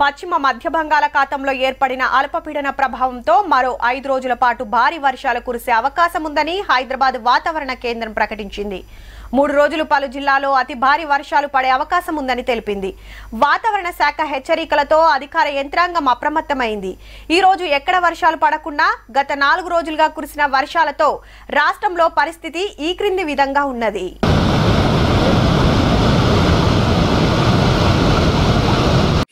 పశ్చిమ మధ్య బంగాళాఖాతంలో ఏర్పడిన అల్పపీడన ప్రభావంతో మరో 5 రోజుల పాటు భారీ వర్షాలు కురిసే అవకాశం ఉందని హైదరాబాద్ వాతావరణ కేంద్రం ప్రకటించింది. 3 రోజులు పలు జిల్లాల్లో అతి భారీ వర్షాలు పడే అవకాశం ఉందని తెలిపింది. వాతావరణ శాఖ హెచ్చరికలతో అధికార యంత్రాంగం అప్రమత్తమైంది. ఈ రోజు ఎక్కడ వర్షాలు పడకుండా గత 4 రోజులుగా కురిసిన వర్షాలతో రాష్ట్రంలో పరిస్థితి ఈ క్రింది విధంగా ఉన్నది.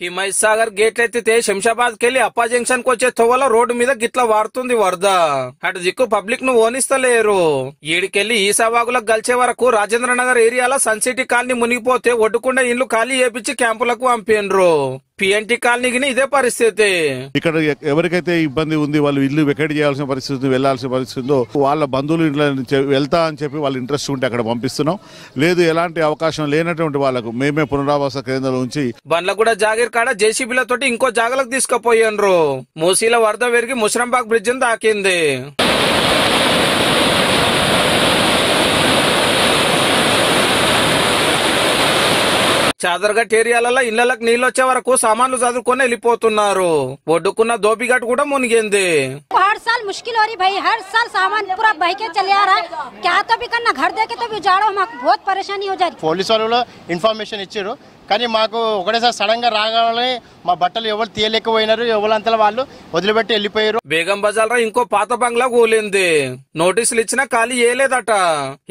హిమాయత్ సాగర్ గేట్ ఎత్తితే శంషాబాద్ కెళ్లి అప్పా జంక్షన్ కు వచ్చే తోవల రోడ్డు మీద గిట్లా వారుతుంది వరద. అటు దిక్కు పబ్లిక్ ను ఓనిస్తలేరు. ఈడికెళ్లి ఈసావాగులకు గల్చే వరకు రాజేంద్ర నగర్ ఏరియాలో సన్ సిటీ కాలనీ మునిగిపోతే ఒడ్డుకుండా ఇల్లు ఖాళీ చేపించి క్యాంపులకు పంపినరు. పిఎన్టీ కాలనీకి ఇదే పరిస్థితి. ఇక్కడ ఎవరికైతే ఇబ్బంది ఉంది, వాళ్ళు ఇల్లు వెకేట్ చేయాల్సిన పరిస్థితి, వెళ్లాల్సిన పరిస్థితి, వాళ్ళ బంధువులు ఇంట్లో వెళ్తా అని చెప్పి వాళ్ళు ఇంట్రెస్ట్ ఉంటే అక్కడ పంపిస్తున్నాం. లేదు ఎలాంటి అవకాశం లేనటువంటి వాళ్ళకు మేమే పునరావాస కేంద్రం నుంచి బండ్లగూడ జాగీర్ కాడ జేసీబీలతోటి ఇంకో జాగలకు తీసుకుపోయినరు. మూసీల వరద పెరిగి ముషరంబాగ్ బ్రిడ్జ్ తాకింది. చాదర్ఘట్ ఏరియాలలో ఇళ్లకు నీళ్ళు వచ్చే వరకు సామాన్లు చదువుకొని వెళ్ళిపోతున్నారు. ఒడ్డుకున్న దోబిఘాట్ కూడా మునిగింది. हर साल मुश्किल हो रही भाई, हर साल सामान पूरा बह के चले आ रहा है. क्या तो भी करना, घर देके तो भी उजाड़ो, हमको बहुत परेशानी हो जा रही. పోలీసు వాళ్ళు ఇన్ఫర్మేషన్ ఇచ్చారు, కానీ మాకు ఒకటేసారి సడన్ గా రాగానే మా బట్టలు ఎవరు తీయలేకపోయినారు. ఎవరంతా వాళ్ళు వదిలిపెట్టి వెళ్ళిపోయారు. బేగం బజార్ ఇంకో పాత బంగ్లా కూలింది. నోటీసులు ఇచ్చినా ఖాళీ చేయలేదట.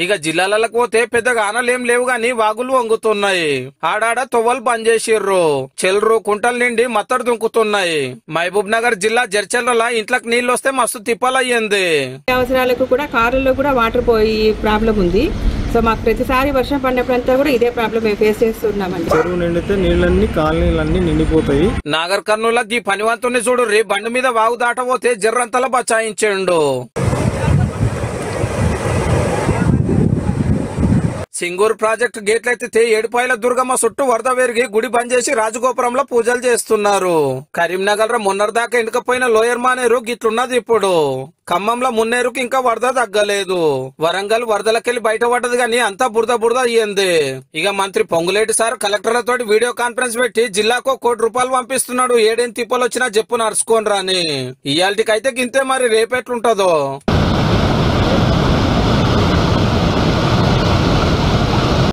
ఇక జిల్లాలకు పోతే పెద్దగా ఆనలేం లేవు గాని వాగులు వంగుతున్నాయి. ఆడాడ తొవ్వలు బంద్ చేసిర్రు. చెల్రు కుంటల నిండి మత్తడు దుంకుతున్నాయి. మహబూబ్ నగర్ జిల్లా జర్చల్ల ఇంట్లోకి నీళ్లు వస్తే మస్తు తిప్పలయ్యింది. అవసరాలకు కూడా కారుల్లో కూడా వాటర్ పోయి ప్రాబ్లం ఉంది. సో మాకు ప్రతిసారి వర్షం పడినప్పుడంతా కూడా ఇదే ప్రాబ్లం మేము ఫేస్ చేస్తున్నామండి. చెరువు నిండితే నీళ్ళన్నీ కాలనీలన్నీ నిండిపోతాయి. నాగర్ కర్నూలు ఈ పనివంతుని చూడు రే బండి మీద వాగు దాటపోతే జర్రంతలా బచాయించండు. సింగూరు ప్రాజెక్టు గేట్లెత్తితే ఏడుపాయల దుర్గమ్మ చుట్టూ వరద పెరిగి గుడి బంద్ చేసి రాజగోపురంలో పూజలు చేస్తున్నారు. కరీంనగర్ మొన్నటిదాకా ఎండకపోయిన లోయర్ మానేరు గిట్లున్నది ఇప్పుడు. ఖమ్మంలో మున్నేరుకు ఇంకా వరద తగ్గలేదు. వరంగల్ వరదలకెళ్లి బయట పడ్డది గాని అంతా బురద బురద అయ్యింది. ఇక మంత్రి పొంగులేటి సార్ కలెక్టర్లతో వీడియో కాన్ఫరెన్స్ పెట్టి జిల్లాకు ₹1 కోటి పంపిస్తున్నాడు. ఏడేం తిప్పలు వచ్చినా చెప్పు నడుచుకోని రాని. ఇయాల్టికైతే గింతే, మరి రేపెట్లుంటదో.